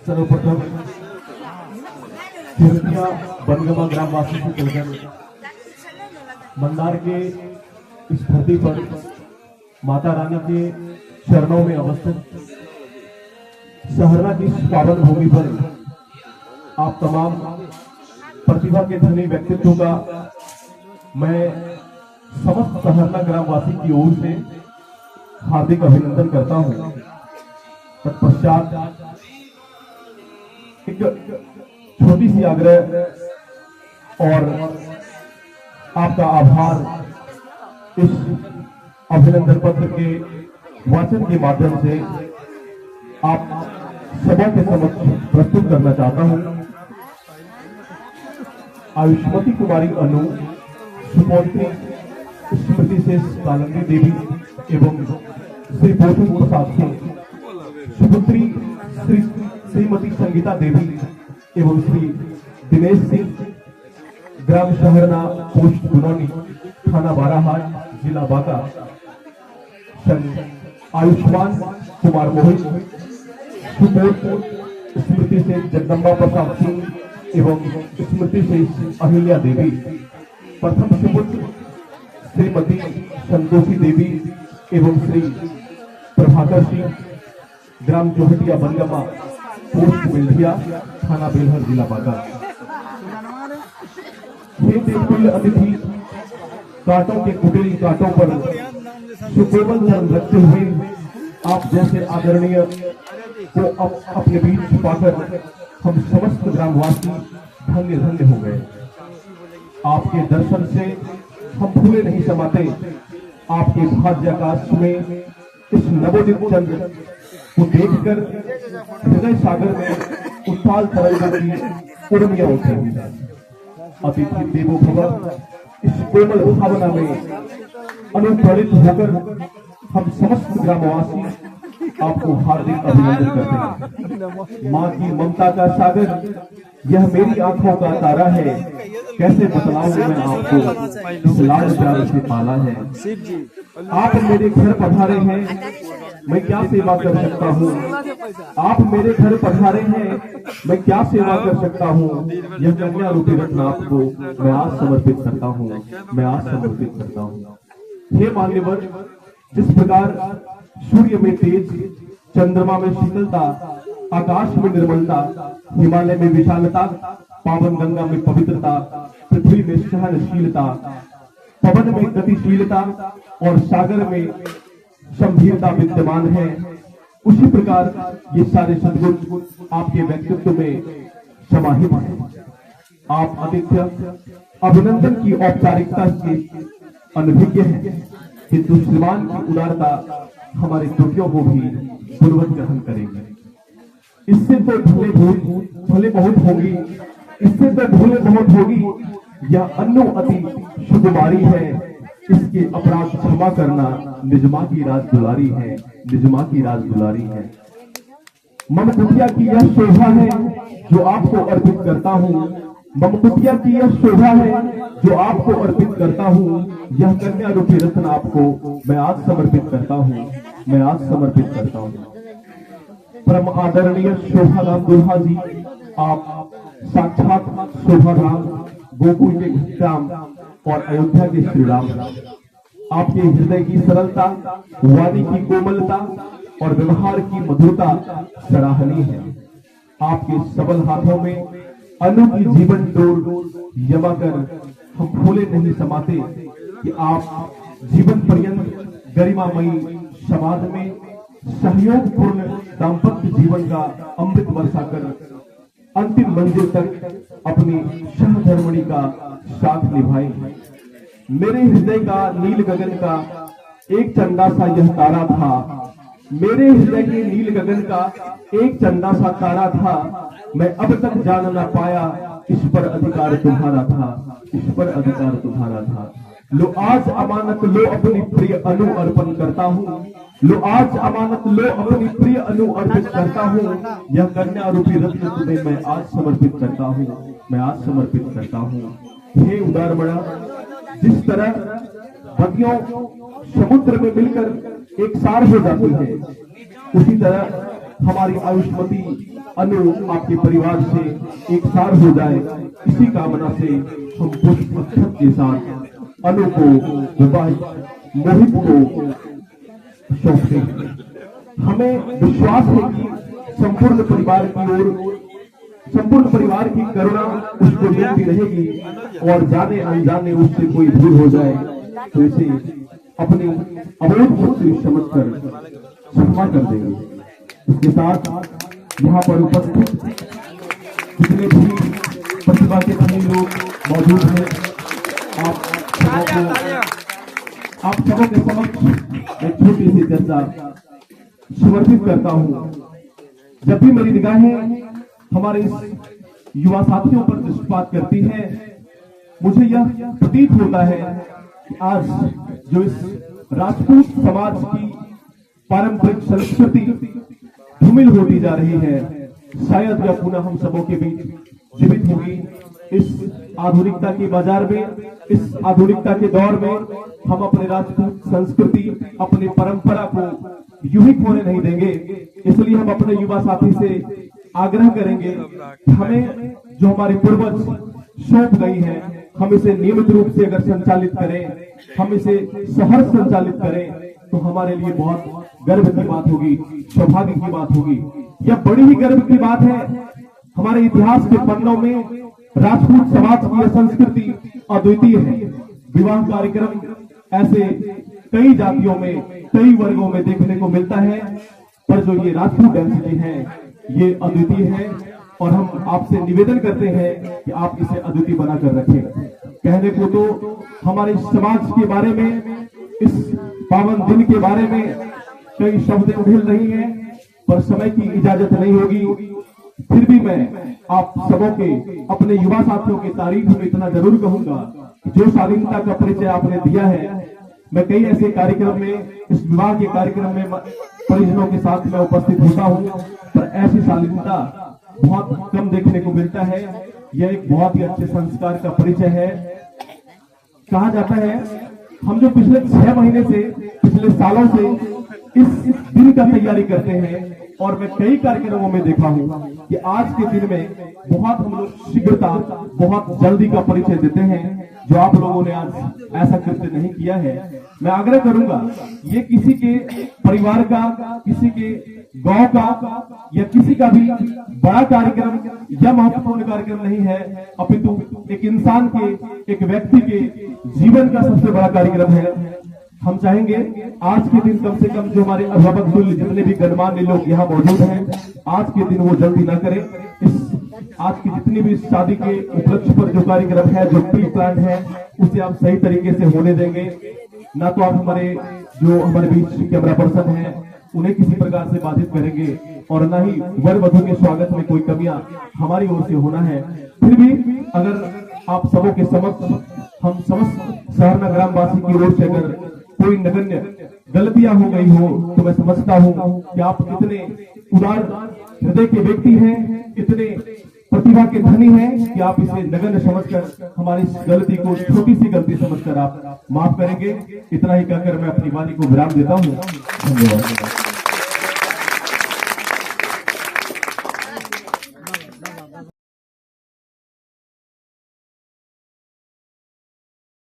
सर्वप्रथम तिरकिया बनगमा ग्रामवासी से चलकर मंदार के इस धरती पर माता रानी के चरणों में अवस्थित सहरना की इस पावन भूमि पर आप तमाम प्रतिभा के धनी व्यक्तित्वों का मैं समस्त सहरना ग्रामवासी की ओर से हार्दिक अभिनंदन करता हूं। तत्पश्चात एक छोटी सी आग्रह और आपका आभार इस अभिनंदन पत्र के वाचन के माध्यम से आप सभा के समक्ष प्रस्तुत करना चाहता हूं। आयुष्मती कुमारी अनु, सुपौत्री स्मृति से कालंदी देवी एवं श्री पोषण प्रसाद सिंह, सुपुत्री श्रीमती संगीता देवी एवं श्री दिनेश सिंह, ग्राम सहरना, पोस्ट गुनौनी, थाना बाराहाट, जिला बांका। आयुष्मान कुमार मोहित, सुपोत्र स्मृति से जगदम्बा प्रसाद सिंह एवं स्मृति से अहिल्या देवी। प्रथम सुपुत्र श्रीमती संतोषी देवी एवं श्री प्रभाकर सिंह, ग्राम जोहटिया बनगमा, पोस्ट बेल्हिया, थाना बेलहर, जिला बांका। हे देवकुल अतिथि, कांटों के कुटिल कांटों पर सुकोमल चरण रखते हुए आप जैसे आदरणीय को अपने बीच पाकर हम समस्त ग्रामवासी धन्य धन्य हो गए। आपके दर्शन से हम भूले नहीं समाते। आपके भाग्याकाश में इस नवोदित चंद्र को देखकर हृदय सागर में उछाल तरंगों की उर्मियां उठी हुई है। अतिथि देवो भव, इस कोमल भावना में अनुप्राणित होकर हम समस्त ग्रामवासी आपको हार्दिक अभिनंदन करते हैं। माँ की ममता का सागर यह मेरी आंखों का तारा है, कैसे बतलाऊं मैं आपको इस लाड प्यार से पाला है। आप मेरे घर पधारे हैं, मैं क्या सेवा कर सकता हूँ। आप मेरे घर पधारे हैं, मैं क्या सेवा कर सकता हूँ। यह कन्या रूपी रत्न आपको मैं आज समर्पित करता हूँ, मैं आज समर्पित करता हूँ। हे मान्यवर, जिस प्रकार सूर्य में तेज, चंद्रमा में शीतलता, आकाश में निर्मलता, हिमालय में विशालता, पावन गंगा में पवित्रता, पृथ्वी में सहनशीलता, पवन में गतिशीलता और सागर में गंभीरता विद्यमान है, उसी प्रकार ये सारे सद्गुण आपके व्यक्तित्व में समाहित हैं। आप आदित्य अभिनंदन की औपचारिकता के अनभिज्ञ हैं, किंतु श्रीमान की उदारता हमारी त्रुटियों को भी पूर्वक ग्रहण करेंगे। इससे तो भले बहुत होगी, इससे तो भूले बहुत होगी। यह अनु अति सुकुमारी है, इसके अपराध क्षमा करना निजमा की राज दुलारी है, निजमा की राज दुलारी है। मम कुटिया की यह शोभा है जो आपको अर्पित करता हूँ, मम कुटिया की यह शोभा है जो आपको अर्पित करता हूँ। यह कन्या रूपी रत्न आपको मैं आज समर्पित करता हूँ, मैं आज समर्पित करता हूँ। परम आदरणीय शोभाराम दुल्हा जी, आप साक्षात शोभाराम, गोकुल के घनश्याम और अयोध्या के श्री राम। आपके हृदय की सरलता, वाणी की कोमलता और व्यवहार की मधुरता सराहनीय है। आपके सबल हाथों में अनु की जीवन डोर यमा कर हम फूले नहीं समाते कि आप जीवन पर्यंत गरिमामयी समाज में सहयोगपूर्ण दाम्पत्य जीवन का अमृत बरसा कर अंतिम मंजिल तक अपनी सहधर्मिणी का साथ निभाएंगे। मेरे हृदय का नील गगन का एक चंदा सा यह तारा था, मेरे हृदय के नील गगन का एक चंदा सा तारा था। मैं अब तक जान ना पाया, इस पर अधिकार तुम्हारा था, इस पर अधिकार तुम्हारा था। लो आज अमानत लो अपनी प्रिय अनु अर्पण करता हूँ, लो आज अमानत लो अपनी प्रिय अनु अर्पित करता हूँ। यह कन्या रूपी रत्न तुम्हें मैं आज समर्पित करता हूँ, मैं आज समर्पित करता हूँ। हे उदार बड़ा, जिस तरह नदियों समुद्र में मिलकर एक सार हो जाती है, उसी तरह हमारी आयुष्मती अनु आपके परिवार से एक सार हो जाए, इसी कामना से हम पुष्प अक्षत के साथ अनु को विवाहित मोहित को सौंपते हैं। हमें विश्वास है कि संपूर्ण परिवार की ओर संपूर्ण परिवार की करुणा उसको मिलती रहेगी और जाने अनजाने उससे कोई भूल हो जाए तो इसे अपनी अवरोध पुत्री समझकर क्षमा कर देंगे। इसके साथ यहाँ पर उपस्थित जितने भी प्रतिभा के धनी लोग मौजूद हैं, आप सबों के समक्ष एक छोटी सी चर्चा समर्पित करता हूँ। जब भी मेरी निगाहें हमारे इस युवा साथियों पर दृष्टिपात करती है, मुझे यह प्रतीत होता है कि आज जो इस राजपूत समाज की पारंपरिक संस्कृति धूमिल होती जा रही है, शायद यह पुनः हम सबों के बीच जीवित होगी। इस आधुनिकता के बाजार में, इस आधुनिकता के दौर में हम अपने राजपूत संस्कृति, अपनी परंपरा को यूं ही खोने नहीं देंगे। इसलिए हम अपने युवा साथी से आग्रह करेंगे कि हमें जो हमारे पूर्वज सौंप गई है, हम इसे नियमित रूप से अगर संचालित करें, हम इसे सहर्ष संचालित करें तो हमारे लिए बहुत गर्व की बात होगी, सौभाग्य की बात होगी। यह बड़ी ही गर्व की बात है। हमारे इतिहास के पन्नों में राजपूत समाज की संस्कृति अद्वितीय है। विवाह कार्यक्रम ऐसे कई जातियों में, कई वर्गों में देखने को मिलता है, पर जो ये राजपूत डेंसिटी है ये अद्वितीय है और हम आपसे निवेदन करते हैं कि आप इसे अद्वितीय बनाकर रखें। कहने को तो हमारे समाज के बारे में, इस पावन दिन के बारे में कई शब्द उड़ेल रही हैं, पर समय की इजाजत नहीं होगी। फिर भी मैं आप सबों के, अपने युवा साथियों की तारीफ में इतना जरूर कहूंगा कि जो शालीनता का परिचय आपने दिया है, मैं कई ऐसे कार्यक्रम में, इस विवाह के कार्यक्रम में परिजनों के साथ मैं उपस्थित होता हूँ, पर ऐसी शालीनता बहुत कम देखने को मिलता है। यह एक बहुत ही अच्छे संस्कार का परिचय है। कहा जाता है हम जो पिछले 6 महीने से, पिछले सालों से इस दिन का तैयारी करते हैं, और मैं कई कार्यक्रमों में देखा हूँ कि आज के दिन में बहुत हम लोग शीघ्रता, बहुत जल्दी का परिचय देते हैं। जो आप लोगों ने आज ऐसा कृत्य नहीं किया है, मैं आग्रह करूंगा, ये किसी के परिवार का, किसी के गांव का या किसी का भी बड़ा कार्यक्रम या महत्वपूर्ण कार्यक्रम नहीं है, अपितु एक इंसान के, एक व्यक्ति के जीवन का सबसे बड़ा कार्यक्रम है। हम चाहेंगे आज के दिन कम से कम जो हमारे अभिभावक तुल्य जितने भी गणमान्य लोग यहाँ मौजूद हैं, आज के दिन वो जल्दी ना करें। इस आज की जितनी भी शादी के उपलक्ष्य पर जो कार्यक्रम है, जो प्री प्लान है, उसे आप सही तरीके से होने देंगे। ना तो आप जो हमारे बीच कैमरा पर्सन है उन्हें किसी प्रकार से बाधित करेंगे, और ना ही वर वधु के स्वागत में कोई कमियां हमारी ओर से होना है। फिर भी अगर आप सबों के समक्ष हम समस्त सहरना ग्रामवासी की ओर से अगर कोई नगण्य गलतियां हो गई हो, तो मैं समझता हूँ कि आप इतने उदार हृदय के व्यक्ति हैं, इतने प्रतिभा के धनी हैं कि आप इसे नगण्य समझकर, हमारी इस गलती को छोटी सी गलती समझकर आप माफ करेंगे। इतना ही कहकर मैं अपनी वाणी को विराम देता हूँ। धन्यवाद।